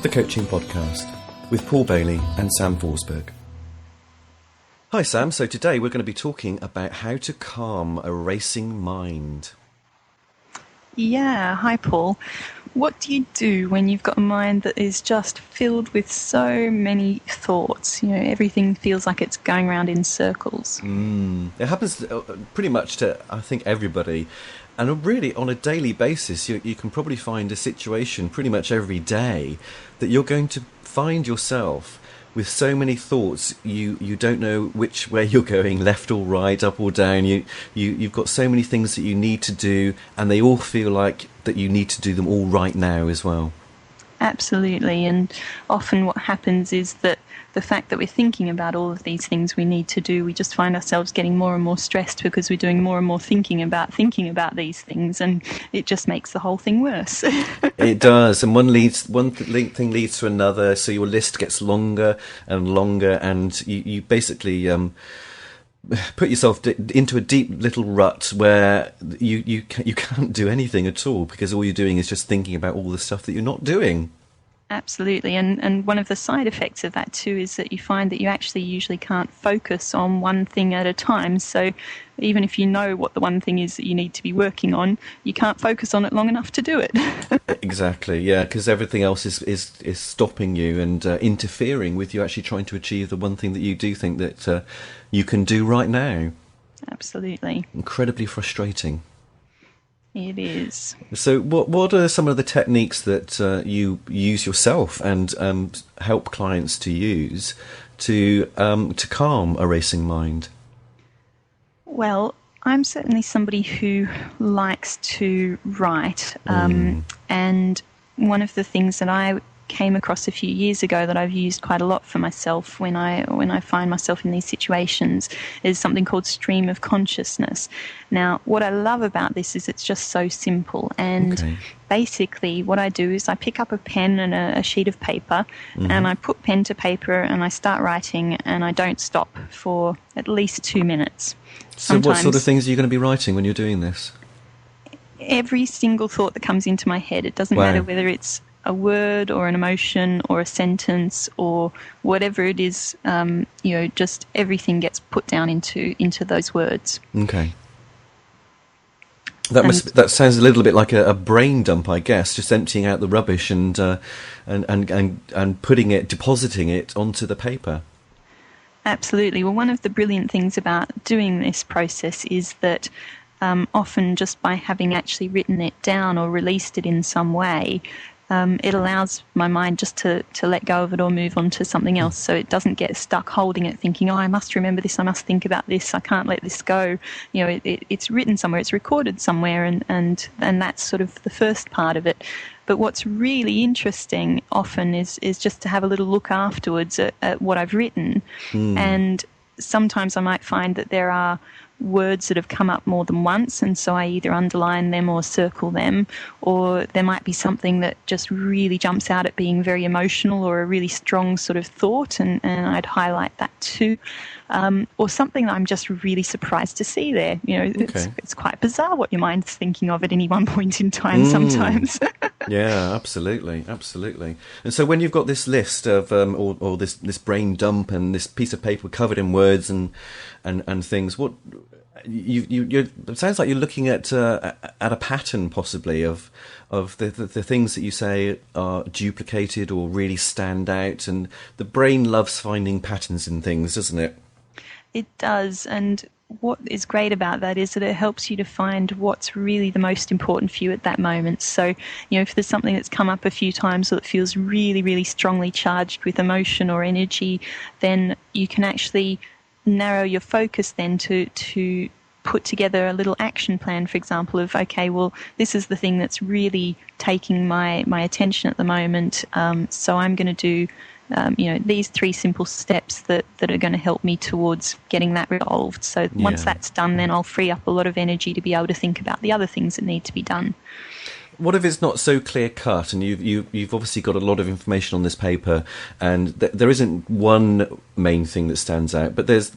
the Coaching Podcast with Paul Bailey and Sam Forsberg. Hi Sam, so today we're going to be talking about how to calm a racing mind. Yeah, hi Paul. What do you do when you've got a mind that is just filled with so many thoughts? You know, everything feels like it's going around in circles. It happens pretty much to, I think, everybody. And really, on a daily basis, you can probably find a situation pretty much every day that you're going to find yourself with so many thoughts, you don't know which way you're going, left or right, up or down. You've got so many things that you need to do, and they all feel like that you need to do them all right now as well. Absolutely, and often what happens is that the fact that we're thinking about all of these things we need to do, we just find ourselves getting more and more stressed because we're doing more and more thinking about these things, and it just makes the whole thing worse. It does, and one thing leads to another, so your list gets longer and longer, and you basically put yourself into a deep little rut where you can't do anything at all because all you're doing is just thinking about all the stuff that you're not doing. Absolutely, and one of the side effects of that too is that you find that you actually usually can't focus on one thing at a time. So even if you know what the one thing is that you need to be working on, you can't focus on it long enough to do it. Exactly, yeah, because everything else is stopping you and interfering with you actually trying to achieve the one thing that you do think that you can do right now. Absolutely. Incredibly frustrating. It is. So what are some of the techniques that you use yourself and help clients to use to calm a racing mind? Well, I'm certainly somebody who likes to write, and one of the things that I came across a few years ago that I've used quite a lot for myself when I find myself in these situations is something called stream of consciousness. Now, what I love about this is it's just so simple, and basically what I do is I pick up a pen and a sheet of paper, and I put pen to paper and I start writing, and I don't stop for at least 2 minutes. So what sort of things are you going to be writing when you're doing this? Every single thought that comes into my head. It doesn't matter whether it's a word or an emotion or a sentence or whatever it is, just everything gets put down into those words. Okay. That sounds a little bit like a brain dump, I guess, just emptying out the rubbish and depositing it onto the paper. Absolutely. Well, one of the brilliant things about doing this process is that often just by having actually written it down or released it in some way, it allows my mind just to let go of it or move on to something else, so it doesn't get stuck holding it, thinking, I must remember this, I must think about this, I can't let this go. You know, it's written somewhere, it's recorded somewhere, and that's sort of the first part of it. But what's really interesting often is just to have a little look afterwards at what I've written. And sometimes I might find that there are words that have come up more than once, and so I either underline them or circle them, or there might be something that just really jumps out at being very emotional or a really strong sort of thought, and I'd highlight that too, or something that I'm just really surprised to see there. You know, it's quite bizarre what your mind's thinking of at any one point in time sometimes. Yeah, absolutely. And so when you've got this list of or this brain dump and this piece of paper covered in words and things, what it sounds like you're looking at a pattern possibly of the things that you say are duplicated or really stand out, and the brain loves finding patterns in things, doesn't it? It does, and what is great about that is that it helps you to find what's really the most important for you at that moment. So, you know, if there's something that's come up a few times or that feels really, really strongly charged with emotion or energy, then you can actually narrow your focus then to put together a little action plan, for example, of, okay, well, this is the thing that's really taking my attention at the moment, so I'm going to do these 3 simple steps that are going to help me towards getting that resolved. So once that's done, then I'll free up a lot of energy to be able to think about the other things that need to be done. What if it's not so clear cut, and you've obviously got a lot of information on this paper, and there isn't one main thing that stands out, but there's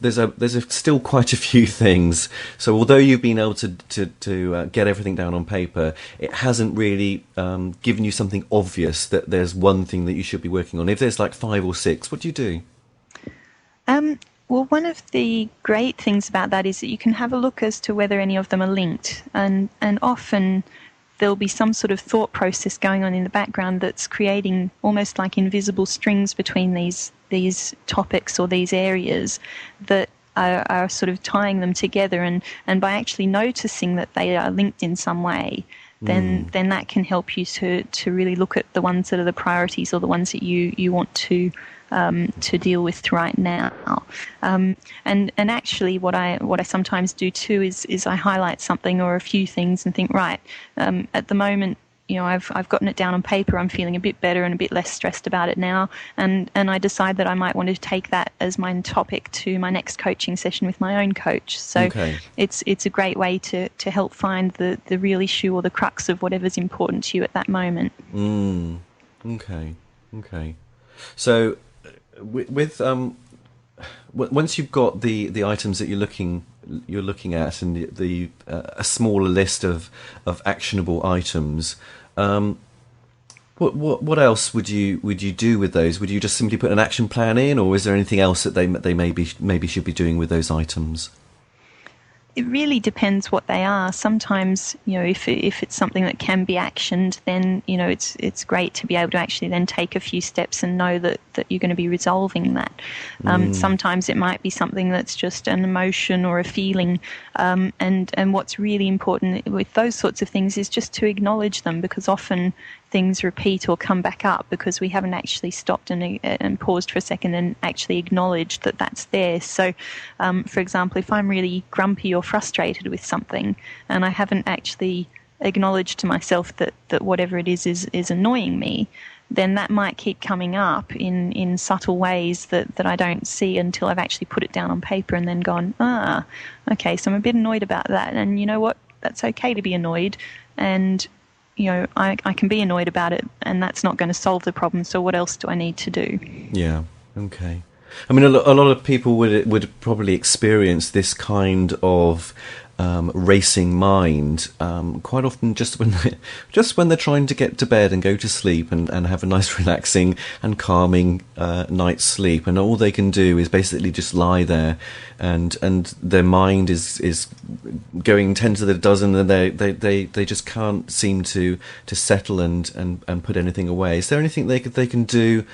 still quite a few things. So although you've been able to get everything down on paper, it hasn't really given you something obvious that there's one thing that you should be working on. If there's like 5 or 6, what do you do? Well, one of the great things about that is that you can have a look as to whether any of them are linked, and often there'll be some sort of thought process going on in the background that's creating almost like invisible strings between these topics or these areas that are sort of tying them together, and by actually noticing that they are linked in some way, then that can help you to really look at the ones that are the priorities or the ones that you want to deal with right now. And actually what I sometimes do too is I highlight something or a few things and think, right, at the moment, I've gotten it down on paper, I'm feeling a bit better and a bit less stressed about it now, and I decide that I might want to take that as my topic to my next coaching session with my own coach. So it's a great way to help find the real issue or the crux of whatever's important to you at that moment. Okay. So with once you've got the items that you're looking at, and the a smaller list of actionable items, what else would you do with those? Would you just simply put an action plan in, or is there anything else that they maybe should be doing with those items? It really depends what they are. Sometimes, if it's something that can be actioned, then, it's great to be able to actually then take a few steps and know that you're going to be resolving that. Sometimes it might be something that's just an emotion or a feeling. And what's really important with those sorts of things is just to acknowledge them, because often things repeat or come back up because we haven't actually stopped and paused for a second and actually acknowledged that that's there. So, for example, if I'm really grumpy or frustrated with something and I haven't actually acknowledged to myself that whatever it is annoying me, then that might keep coming up in subtle ways that I don't see until I've actually put it down on paper and then gone, okay, so I'm a bit annoyed about that. And you know what? That's okay to be annoyed. And I can be annoyed about it, and that's not going to solve the problem. So what else do I need to do? Yeah, okay. I mean, a lot of people would probably experience this kind of racing mind quite often just when they're trying to get to bed and go to sleep and have a nice relaxing and calming night's sleep, and all they can do is basically just lie there, and their mind is going 10 to the dozen, and they just can't seem to settle and put anything away. Is there anything they can do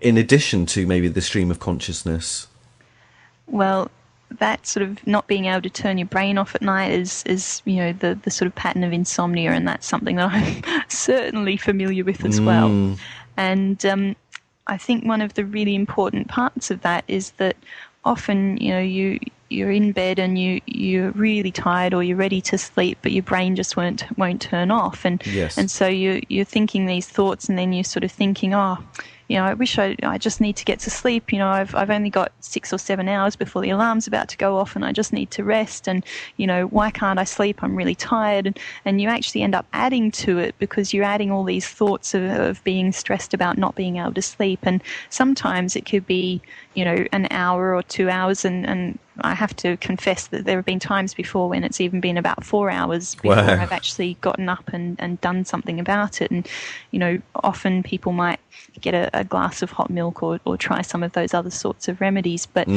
in addition to maybe the stream of consciousness? Well, that sort of not being able to turn your brain off at night is the sort of pattern of insomnia, and that's something that I'm certainly familiar with as well. And I think one of the really important parts of that is that often you're in bed and you're really tired or you're ready to sleep, but your brain just won't turn off, and so you're thinking these thoughts, and then you're sort of thinking, I wish I just need to get to sleep. I've only got 6 or 7 hours before the alarm's about to go off, and I just need to rest. And, why can't I sleep? I'm really tired. And you actually end up adding to it because you're adding all these thoughts of being stressed about not being able to sleep. And sometimes it could be, an hour or 2 hours. And I have to confess that there have been times before when it's even been about 4 hours before I've actually gotten up and done something about it. And, often people might get a glass of hot milk or try some of those other sorts of remedies. But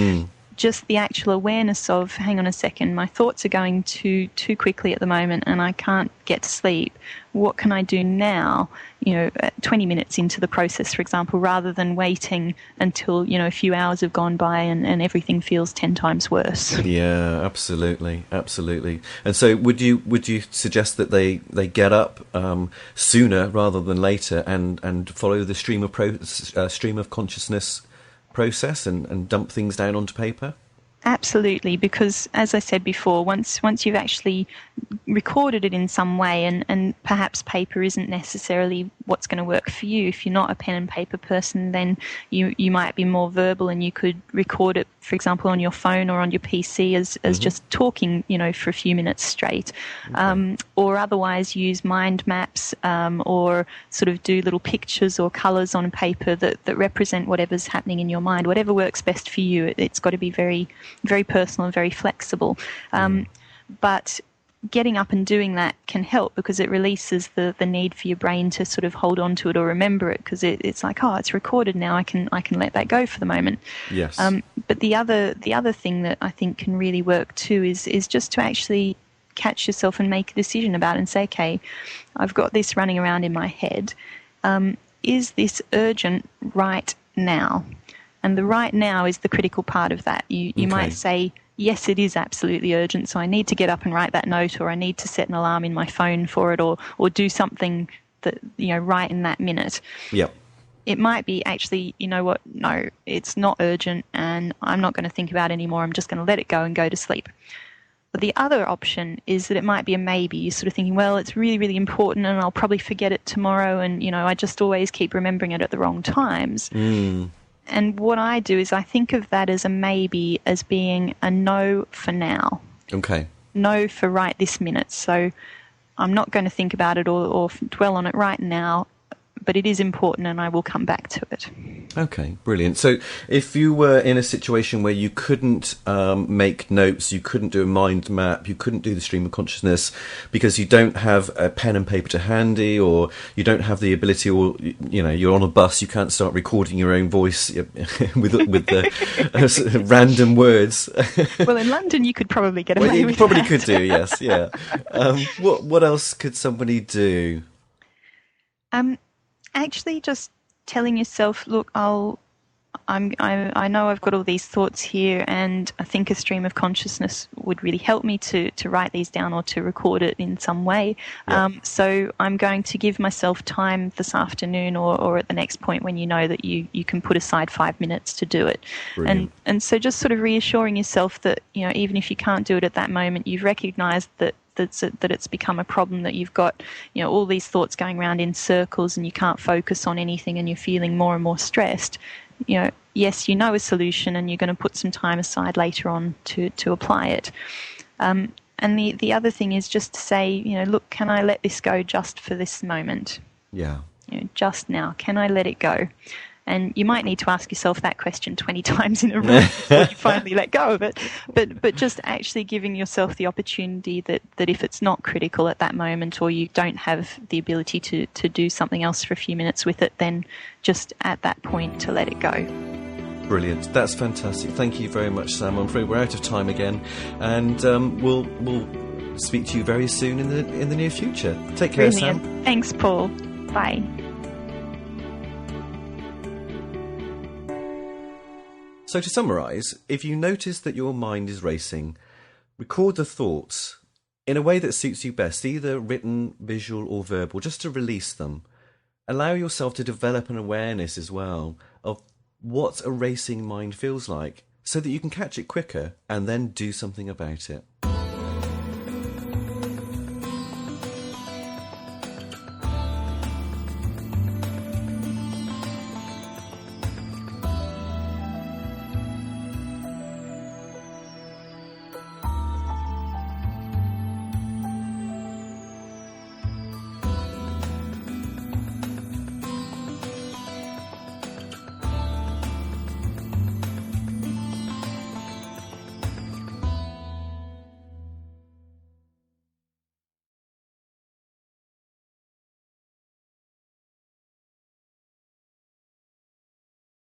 just the actual awareness of, hang on a second, my thoughts are going too quickly at the moment and I can't get to sleep. What can I do now, 20 minutes into the process, for example, rather than waiting until, a few hours have gone by and everything feels 10 times worse. Yeah, absolutely. And so would you suggest that they get up sooner rather than later and follow the stream of consciousness process and dump things down onto paper? Absolutely, because as I said before, once you've actually recorded it in some way, and perhaps paper isn't necessarily what's going to work for you. If you're not a pen and paper person, then you might be more verbal, and you could record it, for example, on your phone or on your PC as just talking, for a few minutes straight. Okay. Or otherwise use mind maps, or sort of do little pictures or colours on paper that represent whatever's happening in your mind. Whatever works best for you. It's got to be very, very personal and very flexible. But getting up and doing that can help, because it releases the need for your brain to sort of hold on to it or remember it, because it's like, oh, it's recorded now, I can let that go for the moment. Yes. But the other thing that I think can really work too is just to actually catch yourself and make a decision about it and say, okay, I've got this running around in my head. Is this urgent right now? And the right now is the critical part of that. You might say, yes, it is absolutely urgent, so I need to get up and write that note, or I need to set an alarm in my phone for it, or do something that, right in that minute. Yep. It might be actually, you know what, no, it's not urgent, and I'm not going to think about it anymore. I'm just going to let it go and go to sleep. But the other option is that it might be a maybe. You're sort of thinking, well, it's really, really important, and I'll probably forget it tomorrow, and, I just always keep remembering it at the wrong times. And what I do is I think of that as a maybe, as being a no for now. Okay. No for right this minute. So I'm not going to think about it or dwell on it right now, but it is important, and I will come back to it. Okay, brilliant. So if you were in a situation where you couldn't make notes, you couldn't do a mind map, you couldn't do the stream of consciousness because you don't have a pen and paper to handy, or you don't have the ability, or you're on a bus, you can't start recording your own voice with the random words. Well, in London you could probably get away with that. You probably could do, yes, yeah. What else could somebody do? Actually, just telling yourself, look, I know I've got all these thoughts here, and I think a stream of consciousness would really help me to write these down or to record it in some way. Yeah. So I'm going to give myself time this afternoon, or at the next point when you know that you can put aside 5 minutes to do it. Brilliant. And so just sort of reassuring yourself that, even if you can't do it at that moment, you've recognised that it's become a problem, that you've got, all these thoughts going around in circles and you can't focus on anything, and you're feeling more and more stressed. Yes, a solution, and you're going to put some time aside later on to apply it. And the other thing is just to say, look, can I let this go just for this moment? Yeah. Just now, can I let it go? And you might need to ask yourself that question 20 times in a row before you finally let go of it. But just actually giving yourself the opportunity that if it's not critical at that moment, or you don't have the ability to do something else for a few minutes with it, then just at that point to let it go. Brilliant. That's fantastic. Thank you very much, Sam. I'm afraid we're out of time again, and we'll speak to you very soon in the near future. Take care, Brilliant. Sam. Thanks, Paul. Bye. So to summarise, if you notice that your mind is racing, record the thoughts in a way that suits you best, either written, visual or verbal, just to release them. Allow yourself to develop an awareness as well of what a racing mind feels like, so that you can catch it quicker and then do something about it.